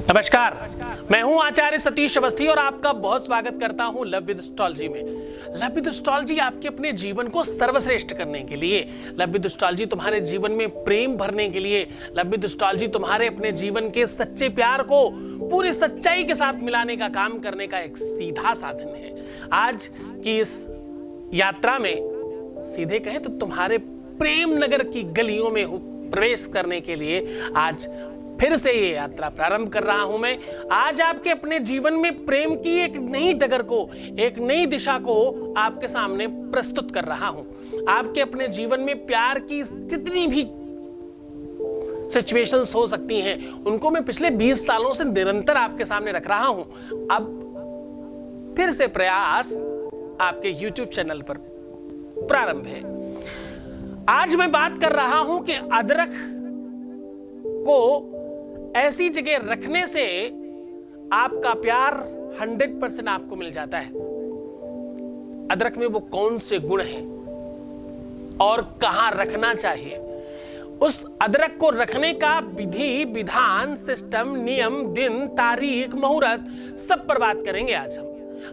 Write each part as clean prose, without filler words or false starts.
नमस्कार, मैं हूं आचार्य सतीश अवस्थी और आपका बहुत स्वागत करता हूं लव विद एस्ट्रोलॉजी में। लव विद एस्ट्रोलॉजी आपके अपने जीवन को सर्वश्रेष्ठ करने के लिए, लव विद एस्ट्रोलॉजी तुम्हारे जीवन में प्रेम भरने के लिए, लव विद एस्ट्रोलॉजी तुम्हारे अपने जीवन के सच्चे प्यार को पूरी सच्चाई के साथ मिलाने का काम करने का एक सीधा साधन है। आज की इस यात्रा में सीधे कहें तो तुम्हारे प्रेम नगर की गलियों में प्रवेश करने के लिए आज फिर से ये यात्रा प्रारंभ कर रहा हूं मैं। आज आपके अपने जीवन में प्रेम की एक नई डगर को, एक नई दिशा को आपके सामने प्रस्तुत कर रहा हूं। आपके अपने जीवन में प्यार की जितनी भी सिचुएशंस हो सकती हैं, उनको मैं पिछले 20 सालों से निरंतर आपके सामने रख रहा हूं। अब फिर से प्रयास आपके YouTube चैनल पर प्रारंभ है। आज मैं बात कर रहा हूं कि अदरक को ऐसी जगह रखने से आपका प्यार 100% आपको मिल जाता है। अदरक में वो कौन से गुण हैं और कहां रखना चाहिए, उस अदरक को रखने का विधि विधान, सिस्टम, नियम, दिन, तारीख, मुहूर्त सब पर बात करेंगे।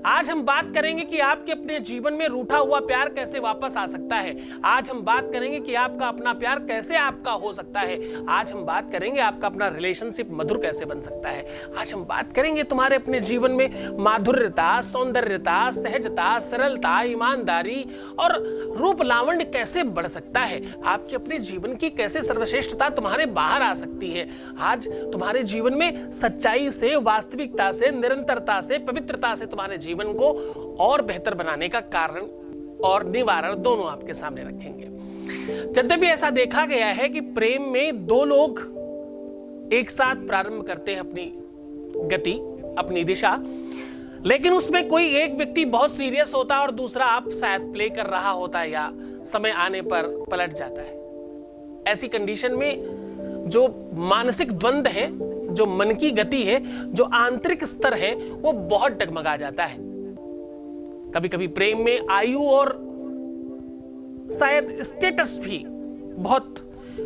आज हम बात करेंगे कि आपके अपने जीवन में रूठा हुआ प्यार कैसे वापस आ सकता है। आज हम बात करेंगे कि आपका अपना प्यार कैसे आपका हो सकता है। आज हम बात करेंगे आपका अपना रिलेशनशिप मधुर कैसे बन सकता है। आज हम बात करेंगे तुम्हारे अपने जीवन में माधुर्यता, सौंदर्यता, सहजता, सरलता, ईमानदारी और रूप लावण्य कैसे बढ़ सकता है। आपके अपने जीवन की कैसे सर्वश्रेष्ठता तुम्हारे बाहर आ सकती है। आज तुम्हारे जीवन में सच्चाई से, वास्तविकता से, निरंतरता से, पवित्रता से तुम्हारे जीवन को और बेहतर बनाने का कारण और निवारण दोनों आपके सामने रखेंगे। जब भी ऐसा देखा गया है कि प्रेम में दो लोग एक साथ प्रारंभ करते हैं अपनी गति, अपनी दिशा, लेकिन उसमें कोई एक व्यक्ति बहुत सीरियस होता है और दूसरा आप शायद प्ले कर रहा होता है या समय आने पर पलट जाता है। ऐसी कंडीशन में जो मानसिक द्वंद्व है, जो मन की गति है, जो आंतरिक स्तर है, वो बहुत डगमगा जाता है। कभी कभी प्रेम में आयु और शायद स्टेटस भी बहुत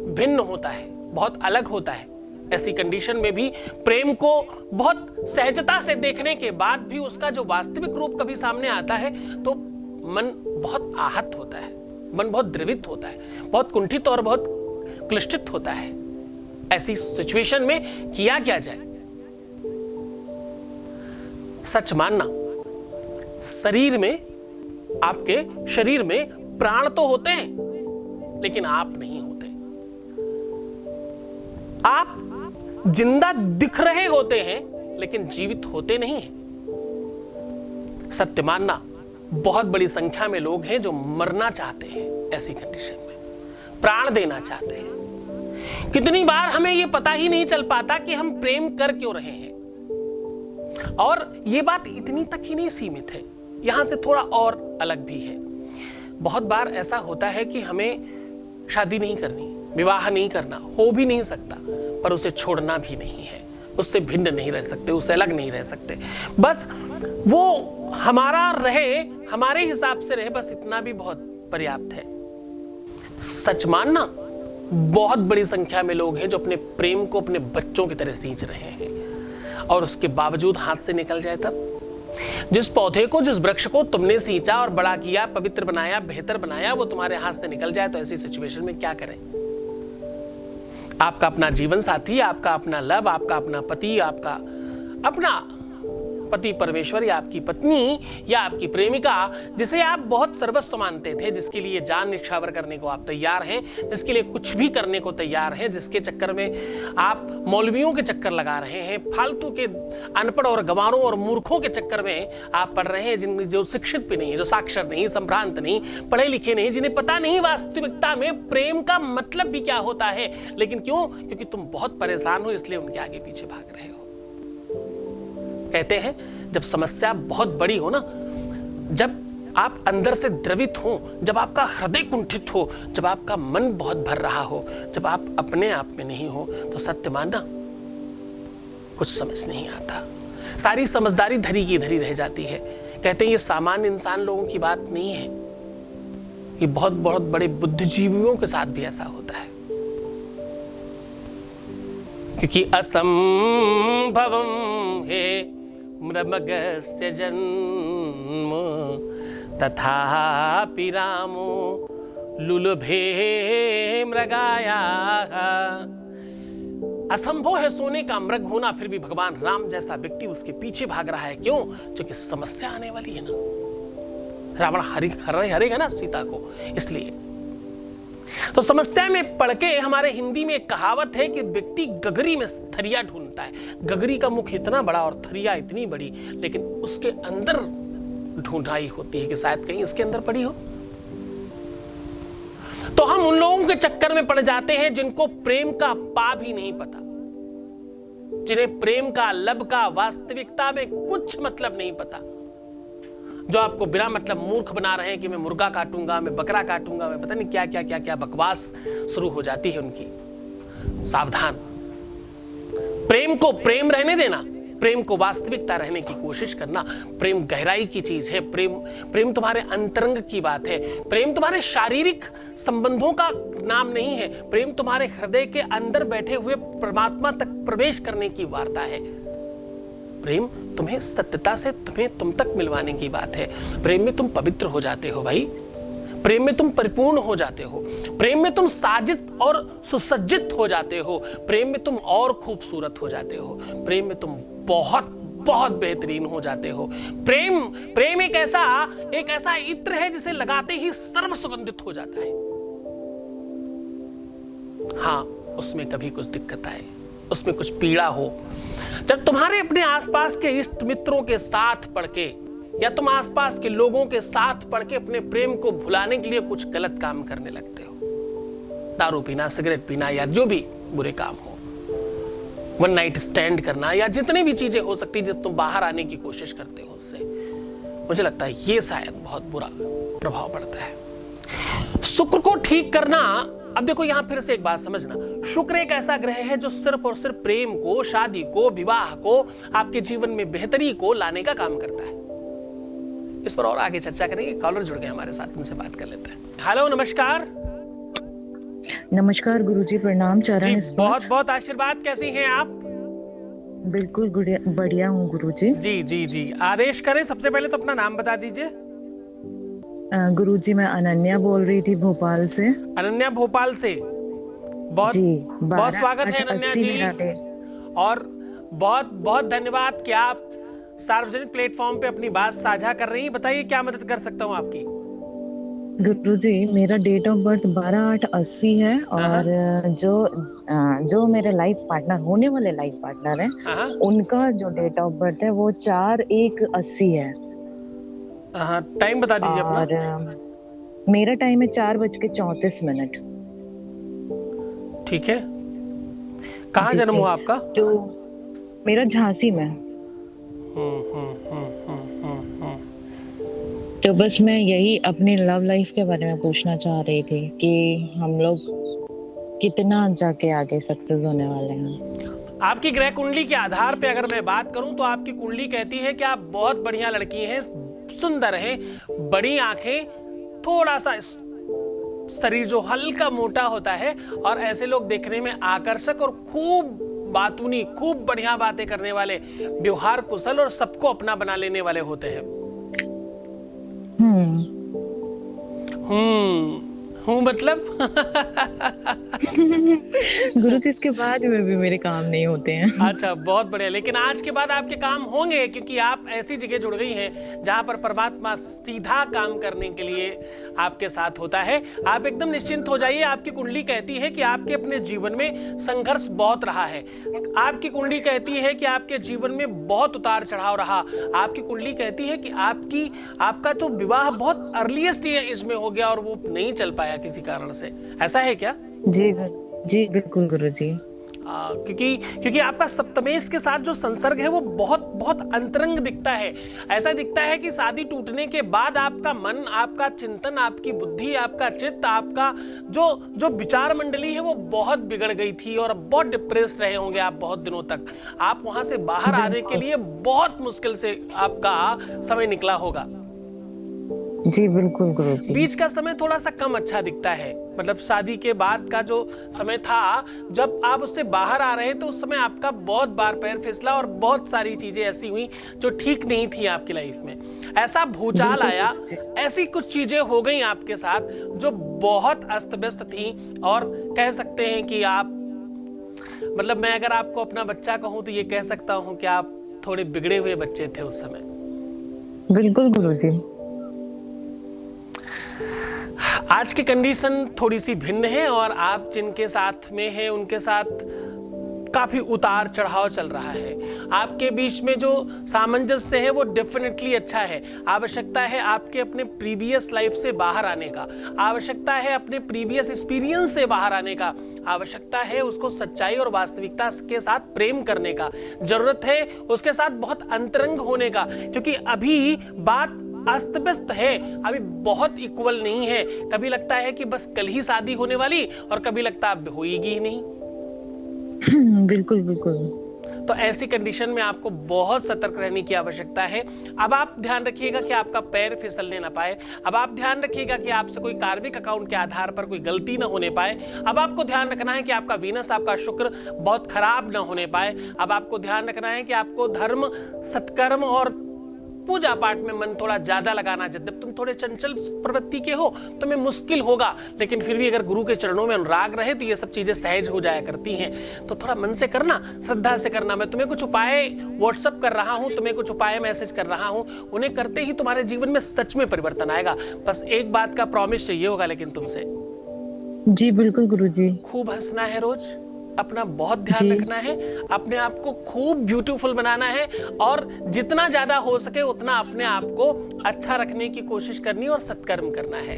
भिन्न होता है, बहुत अलग होता है। ऐसी कंडीशन में भी प्रेम को बहुत सहजता से देखने के बाद भी उसका जो वास्तविक रूप कभी सामने आता है तो मन बहुत आहत होता है, मन बहुत द्रवित होता है, बहुत कुंठित और बहुत क्लिष्टित होता है। ऐसी सिचुएशन में किया क्या जाए? सच मानना, शरीर में, आपके शरीर में प्राण तो होते हैं लेकिन आप नहीं होते। आप जिंदा दिख रहे होते हैं लेकिन जीवित होते नहीं हैं। सत्य मानना, बहुत बड़ी संख्या में लोग हैं जो मरना चाहते हैं। ऐसी कंडीशन में प्राण देना चाहते हैं। कितनी बार हमें यह पता ही नहीं चल पाता कि हम प्रेम कर क्यों रहे हैं। और यह बात इतनी तक ही नहीं सीमित है, यहां से थोड़ा और अलग भी है। बहुत बार ऐसा होता है कि हमें शादी नहीं करनी, विवाह नहीं करना, हो भी नहीं सकता, पर उसे छोड़ना भी नहीं है, उससे भिन्न नहीं रह सकते, उससे अलग नहीं रह सकते। बस वो हमारा रहे, हमारे हिसाब से रहे, बस इतना भी बहुत पर्याप्त है। सच मानना, बहुत बड़ी संख्या में लोग हैं जो अपने प्रेम को अपने बच्चों की तरह सींच रहे हैं और उसके बावजूद हाथ से निकल जाए तब। जिस पौधे को, जिस वृक्ष को तुमने सींचा और बड़ा किया, पवित्र बनाया, बेहतर बनाया, वो तुम्हारे हाथ से निकल जाए तो ऐसी सिचुएशन में क्या करें? आपका अपना जीवन साथी, आपका अपना लव, आपका अपना पति, आपका अपना पति परमेश्वर या आपकी पत्नी या आपकी प्रेमिका, जिसे आप बहुत सर्वस्व मानते थे, जिसके लिए जान निछावर करने को आप तैयार हैं, जिसके लिए कुछ भी करने को तैयार हैं, जिसके चक्कर में आप मौलवियों के चक्कर लगा रहे हैं, फालतू के अनपढ़ और गंवारों और मूर्खों के चक्कर में आप पढ़ रहे हैं, जिन जो शिक्षित भी नहीं, जो साक्षर नहीं, संभ्रांत नहीं, पढ़े लिखे नहीं, जिन्हें पता नहीं वास्तविकता में प्रेम का मतलब भी क्या होता है। लेकिन क्यों? क्योंकि तुम बहुत परेशान हो, इसलिए उनके आगे पीछे भाग रहे हो। कहते हैं जब समस्या बहुत बड़ी हो ना, जब आप अंदर से द्रवित हो, जब आपका हृदय कुंठित हो, जब आपका मन बहुत भर रहा हो, जब आप अपने आप में नहीं हो, तो सत्य मानना कुछ समझ नहीं आता। सारी समझदारी धरी की धरी रह जाती है। कहते हैं ये सामान्य इंसान लोगों की बात नहीं है, ये बहुत बहुत बड़े बुद्धिजीवियों के साथ भी ऐसा होता है। क्योंकि असंभवम हे मृमगस्य जन्म तथापि रामो लुलभे मृगाया। असंभव है सोने का मृग होना, फिर भी भगवान राम जैसा व्यक्ति उसके पीछे भाग रहा है। क्यों? क्योंकि समस्या आने वाली है ना, रावण हरेगा ना सीता को, इसलिए। तो समस्या में पड़ के हमारे हिंदी में एक कहावत है कि व्यक्ति गगरी में थरिया ढूंढता है। गगरी का मुख इतना बड़ा और थरिया इतनी बड़ी, लेकिन उसके अंदर ढूंढाई होती है कि शायद कहीं इसके अंदर पड़ी हो। तो हम उन लोगों के चक्कर में पड़ जाते हैं जिनको प्रेम का पा भी नहीं पता, जिन्हें प्रेम का, लब का, वास्तविकता में कुछ मतलब नहीं पता, जो आपको बिना मतलब मूर्ख बना रहे हैं कि मैं मुर्गा काटूंगा, मैं बकरा काटूंगा, मैं पता नहीं क्या क्या क्या क्या बकवास शुरू हो जाती है उनकी। सावधान, प्रेम को प्रेम रहने देना, प्रेम को वास्तविकता रहने की कोशिश करना। प्रेम गहराई की चीज है। प्रेम तुम्हारे अंतरंग की बात है। प्रेम तुम्हारे शारीरिक संबंधों का नाम नहीं है। प्रेम तुम्हारे हृदय के अंदर बैठे हुए परमात्मा तक प्रवेश करने की वार्ता है। प्रेम तुम्हें सत्यता से तुम तक मिलवाने की बात है। प्रेम में तुम पवित्र हो जाते हो भाई, प्रेम में तुम परिपूर्ण हो जाते हो, प्रेम में तुम साजिद और सुसज्जित हो जाते हो, प्रेम में तुम और खूबसूरत हो जाते हो, प्रेम में तुम बहुत बहुत बेहतरीन हो जाते हो। प्रेम एक ऐसा इत्र है जिसे लगाते ही सर्व सुगंधित हो जाता है। हाँ, उसमें कभी कुछ दिक्कत आए, उसमें कुछ पीड़ा हो, जब तुम्हारे अपने आसपास के इष्ट मित्रों के साथ पढ़ के या तुम आसपास के लोगों के साथ पढ़ के अपने प्रेम को भुलाने के लिए कुछ गलत काम करने लगते हो, दारू पीना, सिगरेट पीना या जो भी बुरे काम हो, वन नाइट स्टैंड करना या जितनी भी चीजें हो सकती है जब तुम बाहर आने की कोशिश करते हो उससे, मुझे लगता है ये शायद बहुत बुरा प्रभाव पड़ता है। शुक्र को ठीक करना, अब देखो यहां फिर से एक बात समझना, शुक्र एक ऐसा ग्रह है जो सिर्फ और सिर्फ प्रेम को, शादी को, विवाह को, आपके जीवन में बेहतरी को लाने का काम करता है। इस पर और आगे चर्चा करेंगे। कॉलर जुड़ गए हमारे साथ, उनसे बात कर लेते हैं। हेलो, नमस्कार। नमस्कार गुरुजी, प्रणाम। चरण जी, बहुत बहुत आशीर्वाद। कैसी हैं आप? बिल्कुल बढ़िया हूँ गुरुजी। जी जी जी, आदेश करें। सबसे पहले तो अपना नाम बता दीजिए। गुरुजी, मैं अनन्या बोल रही थी भोपाल से। अनन्या भोपाल से, बहुत स्वागत है अनन्या जी, और बहुत बहुत धन्यवाद कि आप सार्वजनिक प्लेटफॉर्म पे अपनी बात साझा कर रही हैं। बताइए क्या मदद कर सकता हूँ आपकी। गुरुजी, मेरा डेट ऑफ बर्थ 12/8/80 है और जो मेरे लाइफ पार्टनर, होने वाले लाइफ पार्टनर है, उनका जो डेट ऑफ बर्थ है वो 4/1/80 है। टाइम बता दीजिए अपना। और मेरा टाइम है 4:34। ठीक है। कहाँ जन्म हुआ आपका? तो मेरा झांसी में। तो बस मैं यही अपनी लव लाइफ के बारे में पूछना चाह रही थी कि हम लोग कितना जाके आगे सक्सेस होने वाले हैं। आपकी ग्रह कुंडली के आधार पे अगर मैं बात करूं तो आपकी कुंडली कहती है कि आप बहुत बढ़िया लड़की हैं, सुंदर हैं, बड़ी आंखें, थोड़ा सा शरीर जो हल्का मोटा होता है, और ऐसे लोग देखने में आकर्षक और खूब बातूनी, खूब बढ़िया बातें करने वाले, व्यवहार कुशल और सबको अपना बना लेने वाले होते हैं। हूँ मतलब गुरु जी, इसके बाद में भी मेरे काम नहीं होते हैं। अच्छा, बहुत बढ़िया। लेकिन आज के बाद आपके काम होंगे, क्योंकि आप ऐसी जगह जुड़ गई हैं जहां पर परमात्मा सीधा काम करने के लिए आपके साथ होता है। आप एकदम निश्चिंत हो जाइए। आपकी कुंडली कहती है कि आपके अपने जीवन में संघर्ष बहुत रहा है। आपकी कुंडली कहती है कि आपके जीवन में बहुत उतार चढ़ाव रहा। आपकी कुंडली कहती है कि आपका तो विवाह बहुत अर्लीस्ट एज में हो गया और वो नहीं चल पाया किसी कारण से। ऐसा है क्या? जी बिल्कुल गुरुजी। क्योंकि आपका सप्तमेश के साथ जो संसर्ग है वो बहुत बहुत अंतरंग दिखता है। ऐसा दिखता है कि शादी टूटने के बाद आपका मन, आपका चिंतन, आपकी बुद्धि, आपका चित्त, आपका जो विचार मंडली है वो बहुत बिगड़ गई थी और बहुत डिप्रेस रहे होंगे आप बहुत दिनों तक। आप वहां से बाहर आने के लिए बहुत मुश्किल से आपका समय निकला होगा। जी बिल्कुल गुरुजी। बीच का समय थोड़ा सा कम अच्छा दिखता है। मतलब शादी के बाद का जो समय था, जब आप उससे बाहर आ रहे तो उस समय आपका बहुत बार पैर फिसला और बहुत सारी चीजें ऐसी हुई जो ठीक नहीं थी आपकी लाइफ में। ऐसा भूचाल आया, ऐसी कुछ चीजें हो गई आपके साथ जो बहुत अस्त व्यस्त थी, और कह सकते हैं कि आप, मतलब मैं अगर आपको अपना बच्चा कहूं तो ये कह सकता हूं कि आप थोड़े बिगड़े हुए बच्चे थे उस समय। बिल्कुल गुरुजी। आज की कंडीशन थोड़ी सी भिन्न है, और आप जिनके साथ में हैं उनके साथ काफी उतार चढ़ाव चल रहा है। आपके बीच में जो सामंजस्य है वो डेफिनेटली अच्छा है। आवश्यकता है आपके अपने प्रीवियस लाइफ से बाहर आने का, आवश्यकता है अपने प्रीवियस एक्सपीरियंस से बाहर आने का, आवश्यकता है उसको सच्चाई और वास्तविकता के साथ प्रेम करने का, जरूरत है उसके साथ बहुत अंतरंग होने का, क्योंकि अभी बात अस्त व्यस्त है, अभी बहुत इक्वल नहीं है। कभी लगता है कि बस कल ही शादी होने वाली, और कभी लगता है अब होएगी ही नहीं। बिल्कुल बिल्कुल। तो ऐसी कंडीशन में आपको बहुत सतर्क रहने की आवश्यकता है। अब आप ध्यान रखिएगा कि आपका पैर फिसलने ना पाए। अब आप ध्यान रखिएगा कि आपसे कोई कार्मिक अकाउंट के आधार पर कोई गलती ना होने पाए। अब आपको ध्यान रखना है कि आपका वीनस, आपका शुक्र बहुत खराब ना होने पाए। अब आपको ध्यान रखना है कि आपको धर्म, सत्कर्म और पूजा पाठ में मन थोड़ा ज्यादा लगाना। जब तुम थोड़े चंचल प्रवृत्ति के हो तो में मुश्किल होगा, लेकिन फिर भी अगर गुरु के चरणों में अनुराग रहे तो ये सब चीजें सहज हो जाया करती हैं। तो थोड़ा मन से करना, श्रद्धा से करना। मैं तुम्हें कुछ उपाय व्हाट्सअप कर रहा हूं, तुम्हें कुछ उपाय मैसेज कर रहा हूं, उन्हें करते ही तुम्हारे जीवन में सच में परिवर्तन आएगा। बस एक बात का प्रॉमिस चाहिए होगा लेकिन तुमसे। जी बिल्कुल गुरुजी। खूब हंसना है रोज, अपना बहुत ध्यान रखना है, अपने आप को खूब ब्यूटीफुल बनाना है, और जितना ज्यादा हो सके उतना अपने आप को अच्छा रखने की कोशिश करनी और सत्कर्म करना है।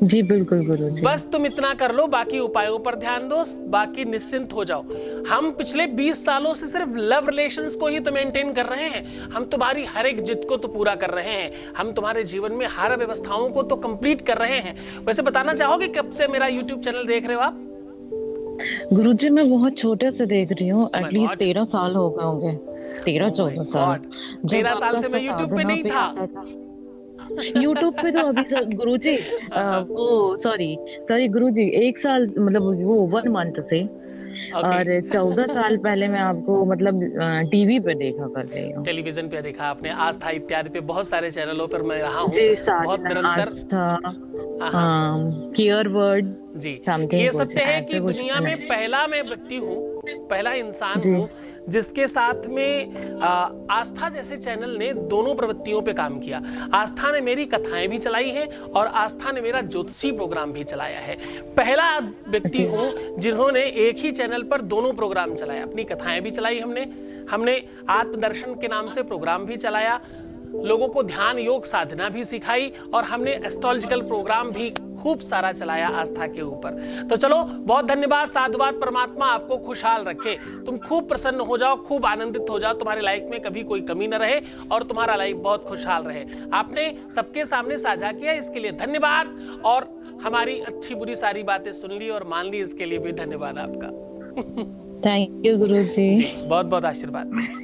जी बिल्कुल गुरुजी। बस तुम इतना कर लो, बाकी उपायों पर ध्यान दो, बाकी निश्चिंत हो जाओ। हम पिछले 20 सालों से सिर्फ लव रिलेशंस को ही तो मेंटेन कर रहे हैं। हम तुम्हारी हर एक जिद को तो पूरा कर रहे हैं, हम तुम्हारे जीवन में हर व्यवस्थाओं को तो कंप्लीट कर रहे हैं। वैसे बताना चाहोगे कब से मेरा यूट्यूब चैनल देख रहे हो आप? गुरुजी मैं बहुत छोटे से देख रही हूँ, एटलीस्ट 13 साल हो गए होंगे, 13-14 साल। 13 साल से मैं यूट्यूब पे नहीं था। यूट्यूब पे तो अभी सर गुरुजी वो सॉरी गुरुजी 1 साल, मतलब वो 1 मंथ से, और 14 साल पहले मैं आपको मतलब टीवी पे देखा कर रही हूँ। टेलीविजन पे देखा आपने, आस्था इत्यादि पे बहुत सारे चैनलों पर मैं रहा हूँ। जी, बहुत निरंतर। आस्था, केयर वर्ड जी, ये सत्य है कि दुनिया में पहला मैं व्यक्ति हूँ, पहला इंसान हूँ जिसके साथ में आस्था जैसे चैनल ने दोनों प्रवृत्तियों पे काम किया। आस्था ने मेरी कथाएं भी चलाई हैं और आस्था ने मेरा ज्योतिषी प्रोग्राम भी चलाया है। पहला व्यक्ति हूँ जिन्होंने एक ही चैनल पर दोनों प्रोग्राम चलाया। अपनी कथाएं भी चलाई हमने आत्मदर्शन के नाम से प्रोग्राम भी चलाया, लोगों को ध्यान योग साधना भी सिखाई, और हमने एस्ट्रोलॉजिकल प्रोग्राम भी खूब सारा चलाया आस्था के ऊपर। तो चलो, बहुत धन्यवाद, साधुवाद। परमात्मा आपको खुशहाल रखे, तुम खूब प्रसन्न हो जाओ, खूब आनंदित हो जाओ, तुम्हारी लाइफ में कभी कोई कमी न रहे और तुम्हारा लाइफ बहुत खुशहाल रहे। आपने सबके सामने साझा किया, इसके लिए धन्यवाद, और हमारी अच्छी बुरी सारी बातें सुन ली और मान ली, इसके लिए भी धन्यवाद आपका। थैंक यू गुरुजी। बहुत बहुत आशीर्वाद।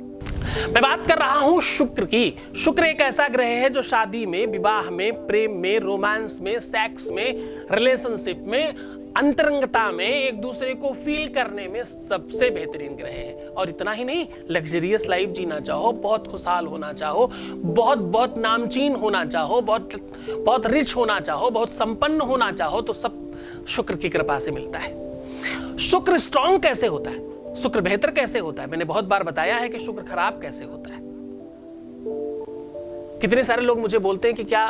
मैं बात कर रहा हूं शुक्र की। शुक्र एक ऐसा ग्रह है जो शादी में, विवाह में, प्रेम में, रोमांस में, सेक्स में, रिलेशनशिप में, अंतरंगता में, एक दूसरे को फील करने में सबसे बेहतरीन ग्रह है। और इतना ही नहीं, लग्जरियस लाइफ जीना चाहो, बहुत खुशहाल होना चाहो, बहुत बहुत नामचीन होना चाहो, बहुत बहुत रिच होना चाहो, बहुत संपन्न होना चाहो, तो सब शुक्र की कृपा से मिलता है। शुक्र स्ट्रांग कैसे होता है, शुक्र बेहतर कैसे होता है? मैंने बहुत बार बताया है कि शुक्र खराब कैसे होता है। कितने सारे लोग मुझे बोलते हैं कि क्या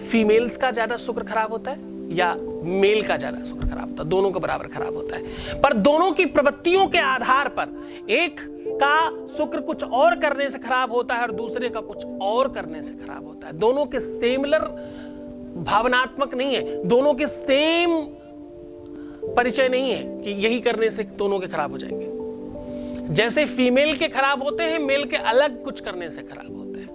फीमेल्स का ज्यादा शुक्र खराब होता है या मेल का ज्यादा शुक्र खराब होता है? दोनों को बराबर खराब होता है, पर दोनों की प्रवृत्तियों के आधार पर एक का शुक्र कुछ और करने से खराब होता है और दूसरे का कुछ और करने से खराब होता है। दोनों के सिमिलर भावनात्मक नहीं है, दोनों के सेम परिचय नहीं है कि यही करने से दोनों के खराब हो जाएंगे। जैसे फीमेल के खराब होते हैं, मेल के अलग कुछ करने से खराब होते हैं।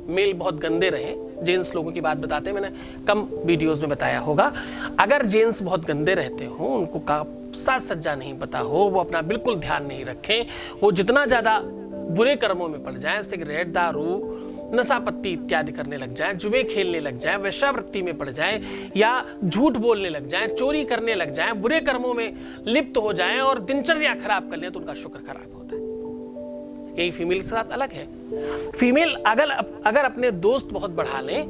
मेल बहुत गंदे रहे, जेंट्स लोगों की बात बताते हैं, मैंने कम वीडियोस में बताया होगा। अगर जेंट्स बहुत गंदे रहते हो, उनको का साज सज्जा नहीं पता हो, वो अपना बिल्कुल ध्यान नहीं रखें, वो जितना ज्यादा बुरे कर्मों में पड़ जाएं, सिगरेट, दारू, नशा पत्ती इत्यादि करने लग जाएं, जुए खेलने लग जाएं, वेश्यावृत्ति में पड़ जाएं, या झूठ बोलने लग जाएं, चोरी करने लग जाएं, बुरे कर्मों में लिप्त हो जाएं और दिनचर्या खराब कर लें, तो उनका शुक्र खराब होता है। यही फीमेल के साथ अलग है। फीमेल अगर अपने दोस्त बहुत बढ़ा लें,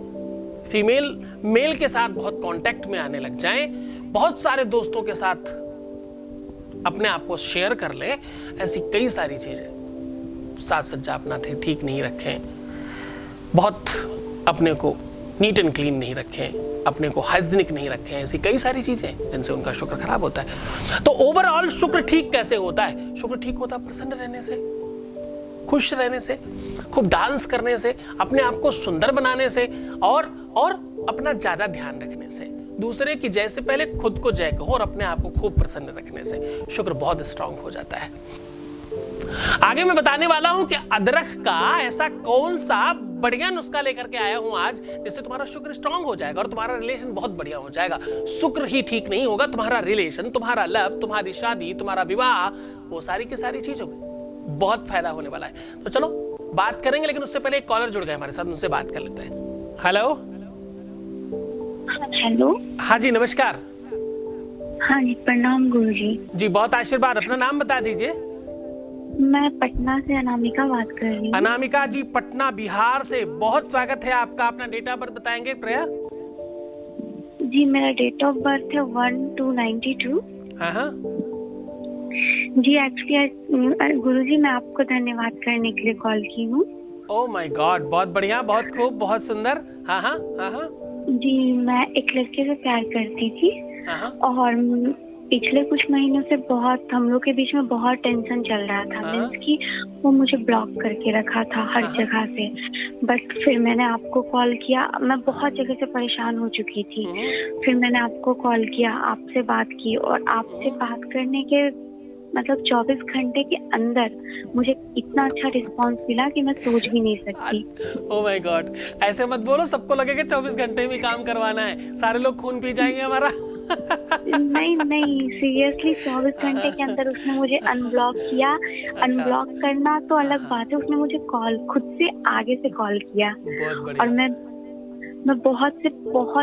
फीमेल मेल के साथ बहुत कांटेक्ट में आने लग जाएं, बहुत सारे दोस्तों के साथ अपने आप को शेयर कर ले, ऐसी कई सारी चीजें, साज सज्जा अपना ठीक नहीं रखें, बहुत अपने को नीट एंड क्लीन नहीं रखें, अपने को हाइजीनिक नहीं रखें, ऐसी कई सारी चीजें जिनसे उनका शुक्र खराब होता है। तो ओवरऑल शुक्र ठीक कैसे होता है? शुक्र ठीक होता है प्रसन्न रहने से, खुश रहने से, खूब डांस करने से, अपने आप को सुंदर बनाने से, और अपना ज्यादा ध्यान रखने से, दूसरे की जय से पहले खुद को जय कहो और अपने आप को खूब प्रसन्न रखने से शुक्र बहुत स्ट्रांग हो जाता है। आगे मैं बताने वाला हूं कि अदरक का ऐसा कौन सा बढ़िया नुस्खा लेकर के आया हूं आज, जिससे तुम्हारा शुक्र स्ट्रांग हो जाएगा और तुम्हारा रिलेशन बहुत बढ़िया हो जाएगा। शुक्र ही ठीक नहीं होगा, तुम्हारा रिलेशन, तुम्हारा लव, तुम्हारी शादी, तुम्हारा विवाह, वो सारी की सारी चीजों में बहुत फायदा होने वाला है। तो चलो बात करेंगे, लेकिन उससे पहले एक कॉलर जुड़ गए हमारे साथ, उनसे बात कर लेते हैं। हेलो। हेलो। हाँ जी, नमस्कार। हाँ जी, प्रणाम गुरुजी। जी बहुत आशीर्वाद। अपना नाम बता दीजिए। मैं पटना से अनामिका बात कर रही हूँ। अनामिका जी, पटना बिहार से बहुत स्वागत है आपका। अपना डेट ऑफ बर्थ बताएंगे प्रिया? जी मेरा डेट ऑफ बर्थ है 1/2/92। हाँ। जी एक्चुअली गुरुजी मैं आपको धन्यवाद करने के लिए कॉल की हूँ। ओह माय गॉड, बहुत बढ़िया, बहुत खूब, बहुत सुंदर। हाँ। जी मैं एक लड़के से प्यार करती थी। हाँ। और पिछले कुछ महीनों से बहुत हम लोग के बीच में बहुत टेंशन चल रहा था। मीन्स कि वो मुझे ब्लॉक करके रखा था हर जगह से। बट फिर मैंने आपको कॉल किया, मैं बहुत जगह से परेशान हो चुकी थी। फिर मैंने आपको कॉल किया, आपसे बात की, और आपसे बात करने के मतलब 24 घंटे के अंदर मुझे इतना अच्छा रिस्पांस मिला कि मैं सोच भी नहीं सकती। ओह माय गॉड, ऐसे मत बोलो, सबको लगेगा 24 घंटे में काम करवाना है, सारे लोग खून पी जाएंगे हमारा। नहीं सीरियसली 24 घंटे के अंदर उसने मुझे अनब्लॉक किया। अच्छा। अनब्लॉक करना तो अलग बात है, उसने मुझे कॉल खुद से आगे से कॉल किया। और मैं बहुत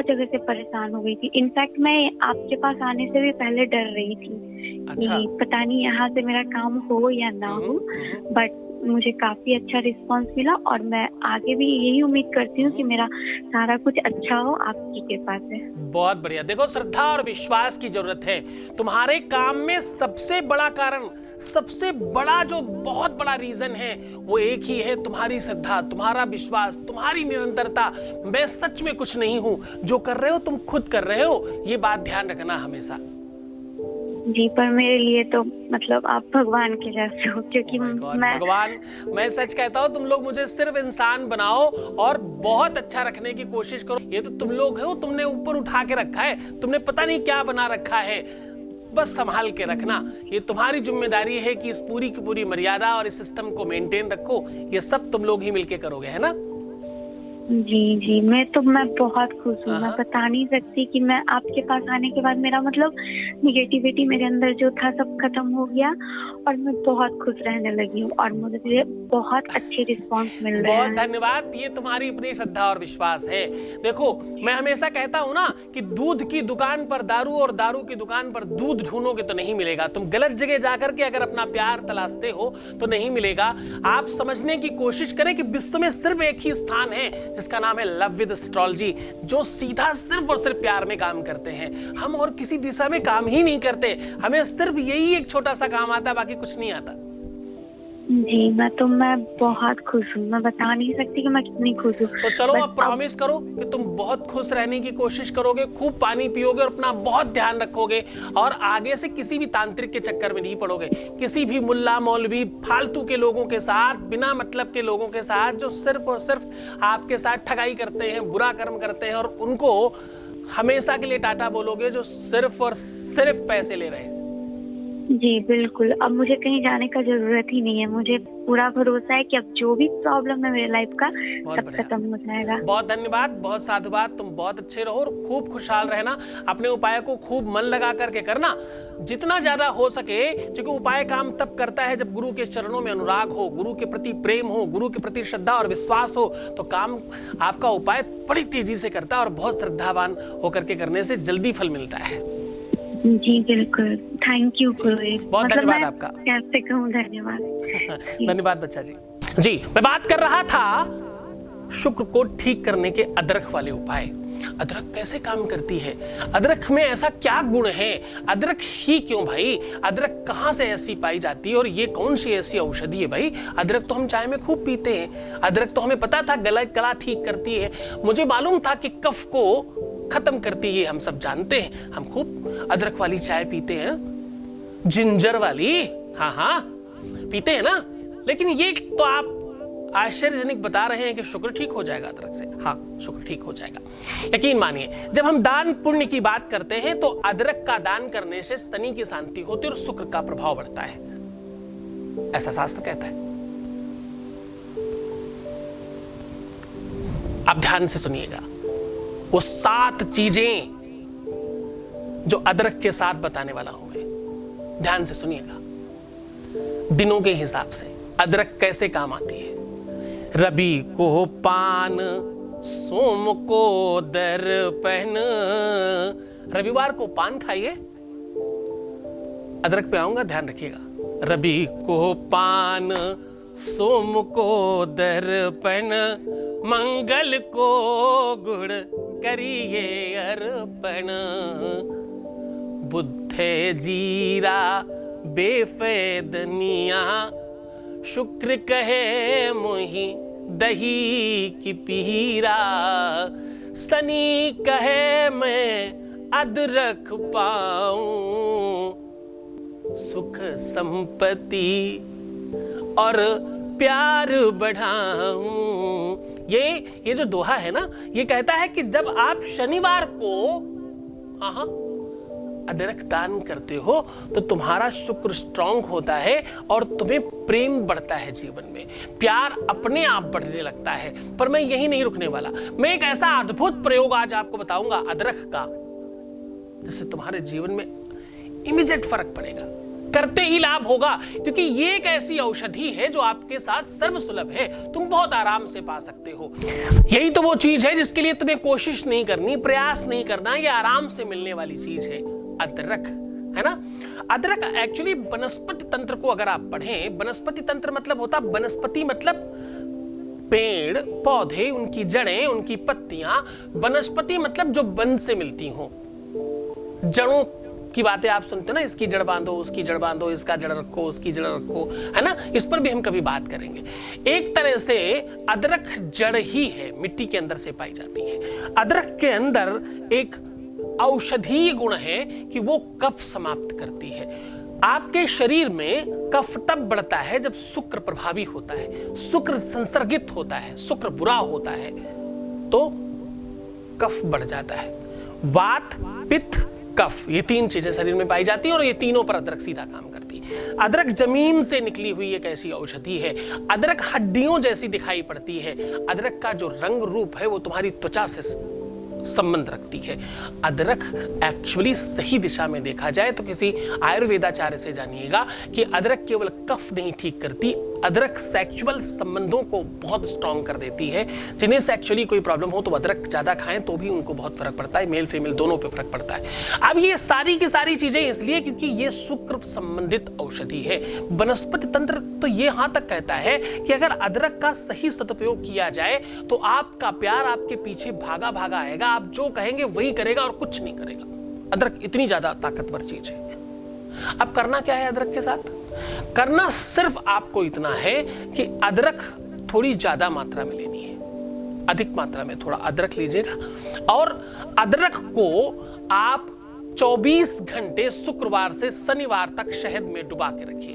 जगह से परेशान हो गई थी। इनफैक्ट मैं आपके पास आने से भी पहले डर रही थी। अच्छा। कि पता नहीं यहाँ से मेरा काम हो या ना हो, बट मुझे काफी अच्छा रिस्पांस मिला और मैं आगे भी यही उम्मीद करती हूँ कि मेरा सारा कुछ अच्छा हो आपकी कृपा से। बहुत बढ़िया। देखो, श्रद्धा और विश्वास की जरूरत है। तुम्हारे काम में सबसे बड़ा कारण, सबसे बड़ा जो बहुत बड़ा रीजन है, वो एक ही है, तुम्हारी श्रद्धा, तुम्हारा विश्वास, तुम्हारी निरंतरता। मैं सच में कुछ नहीं हूं, जो कर रहे हो तुम खुद कर रहे हो, ये बात ध्यान रखना हमेशा। जी पर मेरे लिए तो मतलब आप भगवान के जैसे हो, क्योंकि भगवान, मैं सच कहता हूँ, तुम लोग मुझे सिर्फ इंसान बनाओ और बहुत अच्छा रखने की कोशिश करो। ये तो तुम लोग हो, तुमने ऊपर उठा के रखा है, तुमने पता नहीं क्या बना रखा है, बस संभाल के रखना। ये तुम्हारी जिम्मेदारी है कि इस पूरी की पूरी मर्यादा और इस सिस्टम को मेंटेन रखो। ये सब तुम लोग ही मिलके करोगे, है ना? जी मैं बहुत खुश हूँ। मैं बता नहीं सकती कि मैं आपके पास आने के बाद मेरा मतलब निगेटिविटी मेरे अंदर जो था सब खत्म हो गया और मैं बहुत खुश रहने लगी हूँ और मुझे बहुत अच्छे रिस्पांस मिल रहे हैं। बहुत धन्यवाद। ये तुम्हारी अपनी श्रद्धा और विश्वास है। देखो, मैं हमेशा कहता हूँ ना कि दूध की दुकान पर दारू और दारू की दुकान पर दूध ढूंढोगे तो नहीं मिलेगा। तुम गलत जगह जाकर के अगर अपना प्यार तलाशते हो तो नहीं मिलेगा। आप समझने की कोशिश करें कि विश्व में सिर्फ एक ही स्थान है जिसका नाम है लव विद एस्ट्रोलॉजी, जो सीधा सिर्फ और सिर्फ प्यार में काम करते हैं। हम और किसी दिशा में काम ही नहीं करते, हमें सिर्फ यही एक छोटा सा काम आता है, बाकी कुछ नहीं आता। जी मैं बहुत खुश हूँ। मैं बता नहीं सकती कि मैं कितनी खुश हूँ। तो चलो अब प्रॉमिस करो कि तुम बहुत खुश रहने की कोशिश करोगे, खूब पानी पियोगे और अपना बहुत ध्यान रखोगे और आगे से किसी भी तांत्रिक के चक्कर में नहीं पड़ोगे, किसी भी मुल्ला मौलवी फालतू के लोगों के साथ, बिना मतलब के लोगों के साथ, जो सिर्फ और सिर्फ आपके साथ ठगाई करते हैं, बुरा कर्म करते हैं और उनको हमेशा के लिए टाटा बोलोगे, जो सिर्फ और सिर्फ पैसे ले रहे हैं। जी बिल्कुल, अब मुझे कहीं जाने का जरूरत ही नहीं है। मुझे पूरा भरोसा है कि अब जो भी प्रॉब्लम है मेरे लाइफ का सब खत्म हो जाएगा। बहुत धन्यवाद, बहुत साधुवाद। तुम बहुत अच्छे रहो और खूब खुशहाल रहना। अपने उपाय को खूब मन लगा करके करना। जितना ज्यादा हो सके, क्योंकि उपाय काम तब करता है जब गुरु के चरणों में अनुराग हो, गुरु के प्रति प्रेम हो, गुरु के प्रति श्रद्धा और विश्वास हो, तो काम आपका उपाय बड़ी तेजी से करता है और बहुत श्रद्धावान होकर के करने से जल्दी फल मिलता है। जी बिल्कुल, थैंक यू गुरु। बहुत धन्यवाद आपका। कैसे कहूँ, धन्यवाद। धन्यवाद बच्चा जी। जी, मैं बात कर रहा था शुक्र को ठीक करने के अदरक वाले उपाय। अदरक कैसे काम करती है, अदरक में ऐसा क्या गुण है, अदरक ही क्यों भाई, अदरक कहाँ से ऐसी पाई जाती है और ये कौन सी ऐसी औषधि है भाई। अदरक तो हम चाय में खूब पीते हैं, अदरक तो हमें पता था गला ठीक करती है, मुझे मालूम था कि कफ को खत्म करती है, हम सब जानते हैं, हम खूब अदरक वाली चाय पीते हैं, जिंजर वाली, हाँ पीते हैं ना। लेकिन ये तो आप आश्चर्यजनक बता रहे हैं कि शुक्र ठीक हो जाएगा अदरक से। हाँ, शुक्र ठीक हो जाएगा, यकीन मानिए। जब हम दान पुण्य की बात करते हैं तो अदरक का दान करने से शनि की शांति होती है और शुक्र का प्रभाव बढ़ता है, ऐसा शास्त्र कहता है। आप ध्यान से सुनिएगा, वो 7 चीजें जो अदरक के साथ बताने वाला हूं मैं, ध्यान से सुनिएगा। दिनों के हिसाब से अदरक कैसे काम आती है। रवि को पान, सोम को दर्पण, रविवार को पान खाइए, अदरक पे आऊंगा, ध्यान रखिएगा। रवि को पान, सोम को दर्पण, मंगल को गुड़ करिए अर्पण, बुद्धे जीरा बेफेदनिया, शुक्र कहे मोहि दही की पीरा, शनि कहे मैं अदरक पाऊं, सुख संपत्ति और प्यार बढ़ाऊं। ये जो दोहा है ना, ये कहता है कि जब आप शनिवार को अदरक दान करते हो तो तुम्हारा शुक्र स्ट्रांग होता है और तुम्हें प्रेम बढ़ता है, जीवन में प्यार अपने आप बढ़ने लगता है। पर मैं यही नहीं रुकने वाला, मैं एक ऐसा अद्भुत प्रयोग आज आपको बताऊंगा अदरक का, जिससे तुम्हारे जीवन में इमीडिएट फर्क पड़ेगा, करते ही लाभ होगा, क्योंकि ये एक ऐसी औषधि है जो आपके साथ सर्वसुलभ है, तुम बहुत आराम से पा सकते हो। यही तो वो चीज है जिसके लिए तुम्हें कोशिश नहीं करनी, प्रयास नहीं करना, ये आराम से मिलने वाली चीज है, अदरक, है ना। अदरक एक्चुअली वनस्पति तंत्र को अगर आप पढ़ें, वनस्पति तंत्र मतलब होता, वनस्पति मतलब पेड़ पौधे, उनकी जड़ें, उनकी पत्तियां, वनस्पति मतलब जो वन से मिलती हो, जड़ों की बातें आप सुनते ना, इसकी जड़ बांधो, उसकी जड़ बांधो, इसका जड़ रखो, उसकी जड़ रखो, है ना। इस पर भी हम कभी बात करेंगे। एक तरह से अदरक जड़ ही है, मिट्टी के अंदर से पाई जाती है। अदरक के अंदर एक औषधीय गुण है कि वो कफ समाप्त करती है। आपके शरीर में कफ तब बढ़ता है जब शुक्र प्रभावी होता है, शुक्र संसर्गित होता है, शुक्र बुरा होता है तो कफ बढ़ जाता है। वात, पित्त, कफ, ये 3 चीजें शरीर में पाई जाती है और ये तीनों पर अदरक सीधा काम करती है। अदरक जमीन से निकली हुई एक ऐसी औषधि है। अदरक हड्डियों जैसी दिखाई पड़ती है। अदरक का जो रंग रूप है वो तुम्हारी त्वचा से संबंध रखती है। अदरक एक्चुअली सही दिशा में देखा जाए तो किसी आयुर्वेदाचार्य से जानिएगा कि अदरक केवल कफ नहीं ठीक करती, अदरक सेक्सुअल संबंधों को बहुत स्ट्रांग कर देती है। जिन्हें सेक्सुअली कोई प्रॉब्लम हो तो अदरक ज्यादा खाएं तो भी उनको बहुत फर्क पड़ता है, मेल फीमेल दोनों पे फर्क पड़ता है। अब ये सारी की सारी चीजें इसलिए क्योंकि ये शुक्र संबंधित औषधि है। वनस्पति तंत्र तो ये यहां तक कहता है कि अगर अदरक का सही सदुपयोग किया जाए तो आपका प्यार आपके पीछे भागा भागा आएगा, आप जो कहेंगे वही करेगा और कुछ नहीं करेगा। अदरक इतनी ज्यादा ताकतवर चीज है। अब करना क्या है अदरक के साथ? करना सिर्फ आपको इतना है कि अदरक थोड़ी ज्यादा मात्रा में लेनी है, अधिक मात्रा में थोड़ा अदरक लीजिएगा और अदरक को आप 24 घंटे शुक्रवार से शनिवार तक शहद में डुबा के रखिए।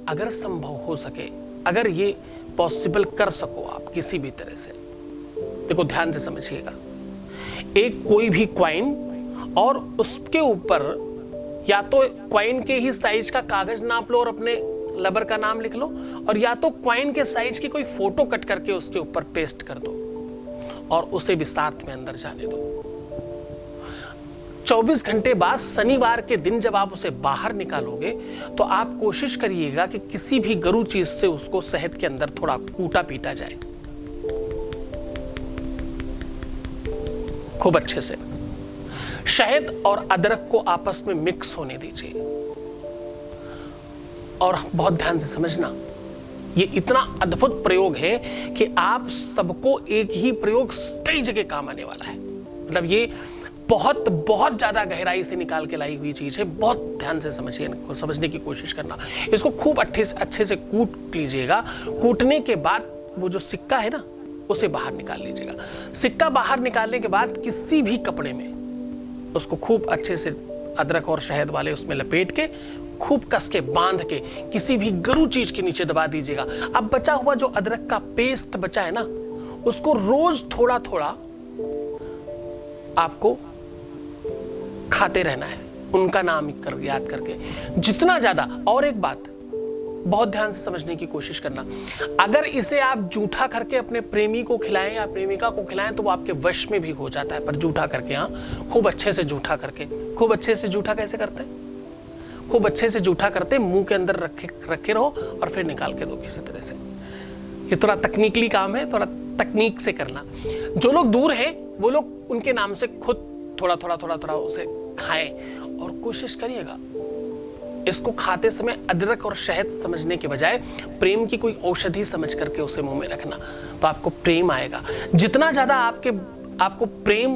अगर संभव हो सके, अगर ये पॉसिबल कर सको आप किसी भी तरह से, देखो ध्यान से समझिएगा, एक कोई भी क्वाइन और उसके ऊपर या तो क्वाइन के ही साइज का कागज नाप लो और अपने लवर का नाम लिख लो, और या तो क्वाइन के साइज की कोई फोटो कट करके उसके ऊपर पेस्ट कर दो और उसे भी साथ में अंदर जाने दो। 24 घंटे बाद शनिवार के दिन जब आप उसे बाहर निकालोगे तो आप कोशिश करिएगा कि किसी भी गरु चीज से उसको शहद के अंदर थोड़ा कूटा पीटा जाए, खूब अच्छे से। शहद और अदरक को आपस में मिक्स होने दीजिए। और बहुत ध्यान से समझना, ये इतना अद्भुत प्रयोग है कि आप सबको एक ही प्रयोग कई जगह काम आने वाला है। मतलब ये बहुत बहुत ज्यादा गहराई से निकाल के लाई हुई चीज है। बहुत ध्यान से समझिए, समझने की कोशिश करना। इसको खूब अच्छे से कूट लीजिएगा। कूटने के बाद वो जो सिक्का है ना, उसे बाहर निकाल लीजिएगा। सिक्का बाहर निकालने के बाद किसी भी कपड़े में उसको खूब अच्छे से अदरक और शहद वाले उसमें लपेट के खूब कस के बांध के किसी भी गरु चीज के नीचे दबा दीजिएगा। अब बचा हुआ जो अदरक का पेस्ट बचा है ना, उसको रोज थोड़ा थोड़ा आपको खाते रहना है, उनका नाम याद करके जितना ज्यादा। और एक बात बहुत ध्यान से समझने की कोशिश करना, अगर इसे आप जूठा करके अपने प्रेमी को खिलाएं या प्रेमिका को खिलाएं तो वो आपके वश में भी हो जाता है, पर जूठा करके, हाँ, खूब अच्छे से जूठा करके। खूब अच्छे से जूठा कैसे करते हैं? खूब अच्छे से जूठा करते मुंह के अंदर रखे रहो और फिर निकाल के दो किसी तरह से। ये थोड़ा तकनीकली काम है, थोड़ा तकनीक से करना। जो लोग दूर हैं वो लोग उनके नाम से खुद थोड़ा थोड़ा उसे खाएं और कोशिश करिएगा इसको खाते समय अदरक और शहद समझने के बजाय प्रेम की कोई औषधि समझ करके उसे मुंह में रखना, तो आपको प्रेम आएगा। जितना ज्यादा आपको प्रेम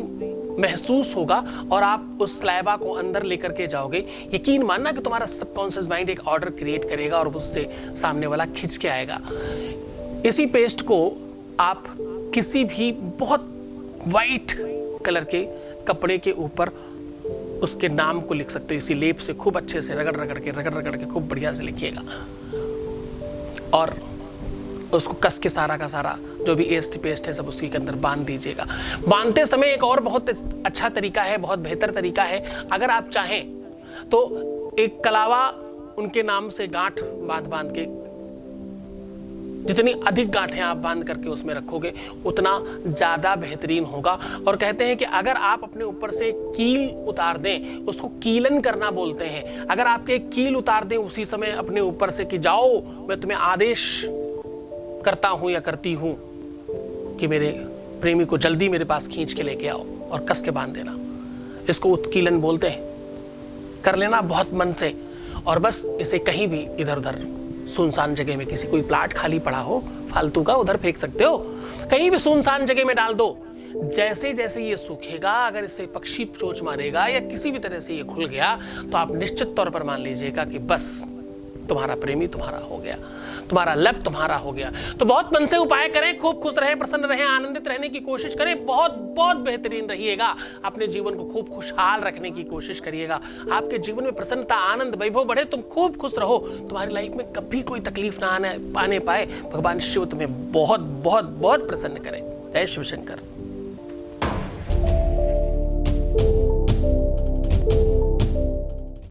महसूस होगा और आप उस स्लैबा को अंदर लेकर के जाओगे, यकीन मानना कि तुम्हारा सबकॉन्शियस माइंड एक ऑर्डर क्रिएट करेगा और उससे सामने वाला खिंच के आएगा। इसी पेस्ट को आप किसी भी बहुत वाइट कलर के कपड़े के ऊपर उसके नाम को लिख सकते हो। इसी लेप से खूब अच्छे से रगड़ के खूब बढ़िया से लिखिएगा और उसको कस के सारा का सारा जो भी पेस्ट है सब उसके अंदर बांध दीजिएगा। बांधते समय एक और बहुत अच्छा तरीका है, बहुत बेहतर तरीका है। अगर आप चाहें तो एक कलावा उनके नाम से गांठ बांध के, जितनी अधिक गांठें आप बांध करके उसमें रखोगे उतना ज्यादा बेहतरीन होगा। और कहते हैं कि अगर आप अपने ऊपर से कील उतार दें, उसको कीलन करना बोलते हैं, अगर आपके एक कील उतार दें उसी समय अपने ऊपर से कि जाओ मैं तुम्हें आदेश करता हूं या करती हूं कि मेरे प्रेमी को जल्दी मेरे पास खींच के लेके आओ, और कस के बांध देना, इसको उत्कीलन बोलते हैं। कर लेना बहुत मन से, और बस इसे कहीं भी इधर उधर सुनसान जगह में, किसी कोई प्लाट खाली पड़ा हो फालतू का, उधर फेंक सकते हो, कहीं भी सुनसान जगह में डाल दो। जैसे जैसे ये सूखेगा, अगर इसे पक्षी चोंच मारेगा या किसी भी तरह से ये खुल गया, तो आप निश्चित तौर पर मान लीजिएगा कि बस तुम्हारा प्रेमी तुम्हारा हो गया, तुम्हारा लब तुम्हारा हो गया। तो बहुत मन से उपाय करें, खूब खुश रहें, प्रसन्न रहें, आनंदित रहने की कोशिश करें, बहुत बहुत बेहतरीन रहिएगा। अपने जीवन को खूब खुशहाल रखने की कोशिश करिएगा। आपके जीवन में प्रसन्नता, आनंद, वैभव बढ़े, तुम खूब खुश रहो, तुम्हारी लाइफ में कभी कोई तकलीफ ना आने पाए। भगवान शिव तुम्हें बहुत बहुत बहुत प्रसन्न करें। जय शिव शंकर।